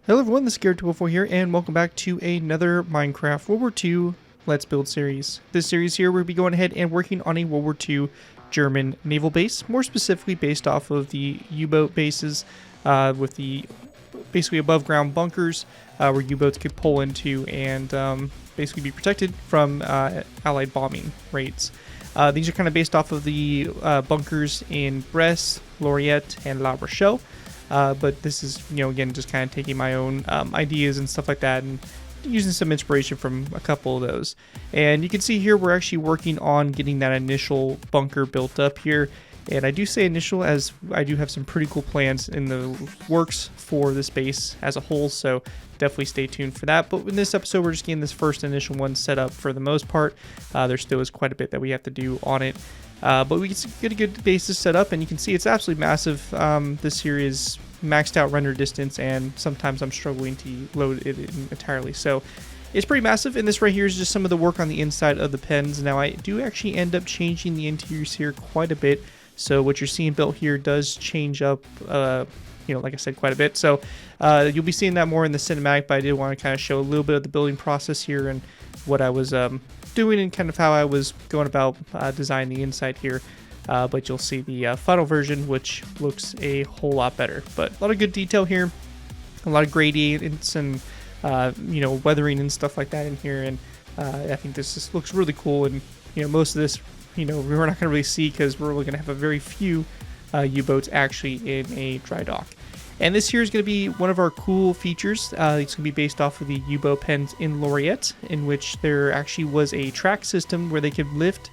Hello everyone, this is Garrett204 here, and welcome back to another Minecraft World War II Let's Build series. This series here, we'll be going ahead and working on a World War II German naval base, more specifically based off of the U-boat bases with the basically above ground bunkers where U-boats could pull into and basically be protected from Allied bombing raids. These are kind of based off of the bunkers in Brest, Lorient, and La Rochelle. But this is, again, just kind of taking my own ideas and stuff like that and using some inspiration from a couple of those. And you can see here we're actually working on getting that initial bunker built up here. And I do say initial as I do have some pretty cool plans in the works for this base as a whole, so definitely stay tuned for that. But in this episode, we're just getting this first initial one set up for the most part. There still is quite a bit that we have to do on it. But we get a good basis set up, and you can see it's absolutely massive. This here is maxed out render distance, and sometimes I'm struggling to load it entirely. So it's pretty massive, and this right here is just some of the work on the inside of the pens. Now I do actually end up changing the interiors here quite a bit. So what you're seeing built here does change up, like I said, quite a bit. So you'll be seeing that more in the cinematic, but I did want to kind of show a little bit of the building process here and what I was doing and kind of how I was going about designing the inside here. But you'll see the final version, which looks a whole lot better. But a lot of good detail here, a lot of gradients and weathering and stuff like that in here. And I think this just looks really cool. And most of this, we're not going to really see because we're only going to have a very few U-boats actually in a dry dock. And this here is going to be one of our cool features. It's going to be based off of the U-boat pens in Lorient, in which there actually was a track system where they could lift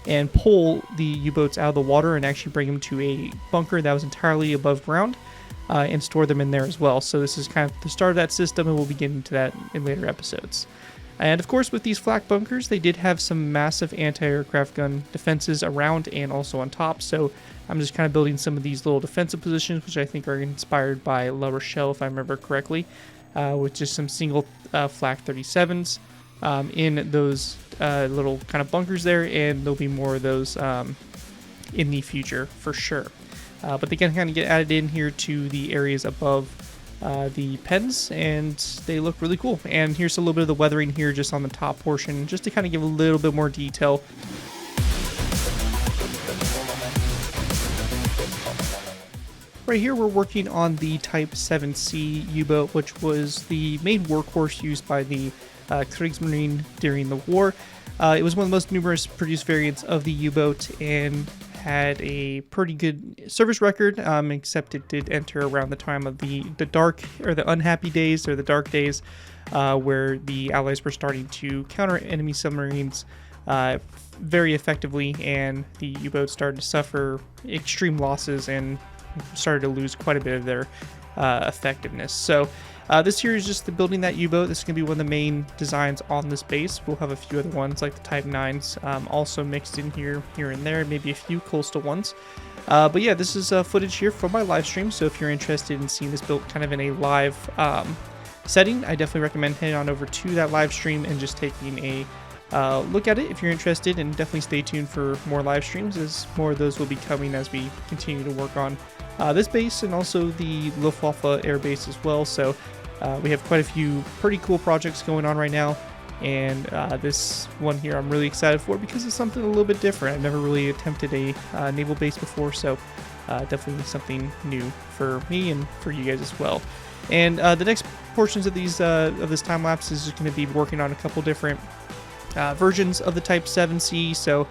and pull the U-boats out of the water and actually bring them to a bunker that was entirely above ground and store them in there as well. So this is kind of the start of that system, and we'll be getting to that in later episodes. And of course, with these flak bunkers, they did have some massive anti-aircraft gun defenses around and also on top. So I'm just kind of building some of these little defensive positions, which I think are inspired by La Rochelle, if I remember correctly, with just some single flak 37s in those little kind of bunkers there. And there'll be more of those in the future for sure. But they can kind of get added in here to the areas above the pens, and they look really cool. And here's a little bit of the weathering here just on the top portion, just to kind of give a little bit more detail. Right here we're working on the Type VIIC U-boat, which was the main workhorse used by the Kriegsmarine during the war. It was one of the most numerous produced variants of the U-boat and had a pretty good service record, except it did enter around the time of the dark, or the unhappy days, or the dark days, where the Allies were starting to counter enemy submarines very effectively, and the U-boats started to suffer extreme losses and started to lose quite a bit of their effectiveness. So this here is just the building that U-boat. This is going to be one of the main designs on this base. We'll have a few other ones like the Type 9s also mixed in here and there, maybe a few coastal ones. But yeah, this is footage here from my live stream, so if you're interested in seeing this built kind of in a live setting, I definitely recommend heading on over to that live stream and just taking a look at it if you're interested, and definitely stay tuned for more live streams, as more of those will be coming as we continue to work on this base and also the Luftwaffe air base as well. So we have quite a few pretty cool projects going on right now, and this one here I'm really excited for because it's something a little bit different. I've never really attempted a naval base before, so definitely something new for me and for you guys as well. And the next portions of these of this time lapse is just going to be working on a couple different versions of the Type VIIc, so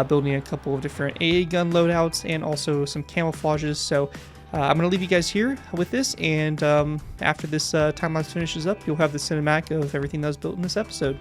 building a couple of different AA gun loadouts and also some camouflages. So I'm going to leave you guys here with this, and after this time-lapse finishes up, you'll have the cinematic of everything that was built in this episode.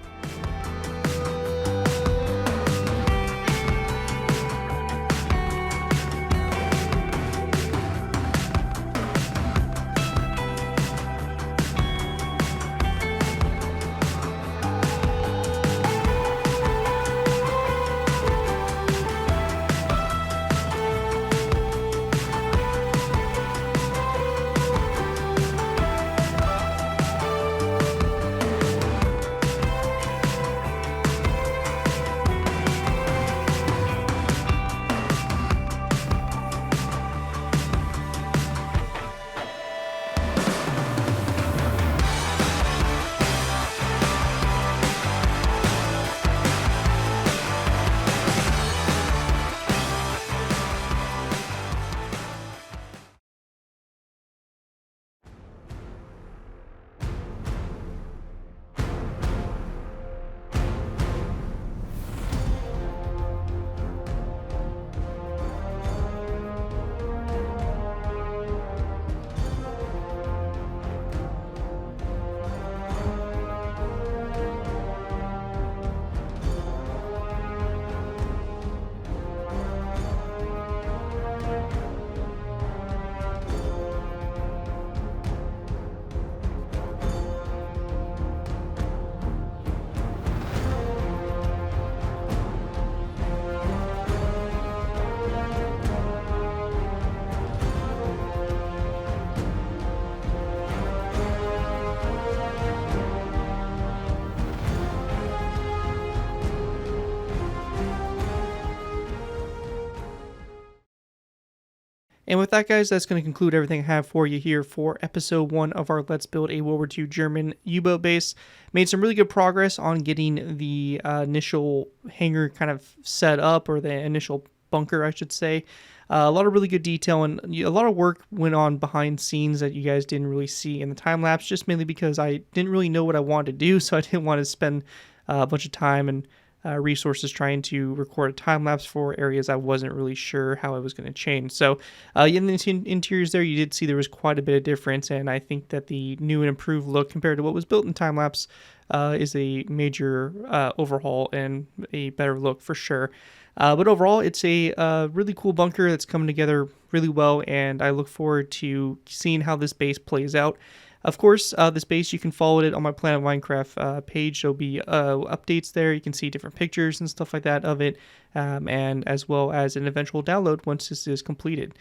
And with that, guys, that's going to conclude everything I have for you here for episode 1 of our Let's Build a World War II German U-Boat base. Made some really good progress on getting the initial hangar kind of set up, or the initial bunker, I should say. A lot of really good detail, and a lot of work went on behind scenes that you guys didn't really see in the time lapse, just mainly because I didn't really know what I wanted to do, so I didn't want to spend a bunch of time and resources trying to record a time lapse for areas I wasn't really sure how I was going to change. So in the interiors there, you did see there was quite a bit of difference, and I think that the new and improved look compared to what was built in time lapse is a major overhaul and a better look for sure. But overall, it's a really cool bunker that's coming together really well, and I look forward to seeing how this base plays out. Of course, this base, you can follow it on my PlanetMinecraft page. There'll be updates there. You can see different pictures and stuff like that of it, and as well as an eventual download once this is completed.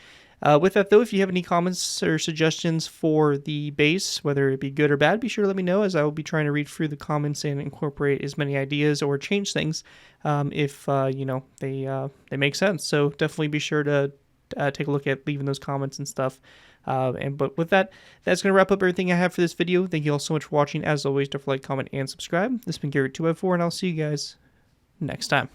With that, though, if you have any comments or suggestions for the base, whether it be good or bad, be sure to let me know, as I will be trying to read through the comments and incorporate as many ideas or change things if they make sense. So definitely be sure to take a look at leaving those comments and stuff. But with that, that's going to wrap up everything I have for this video. Thank you all so much for watching. As always, don't forget to like, comment, and subscribe. This has been Garrett254, and I'll see you guys next time.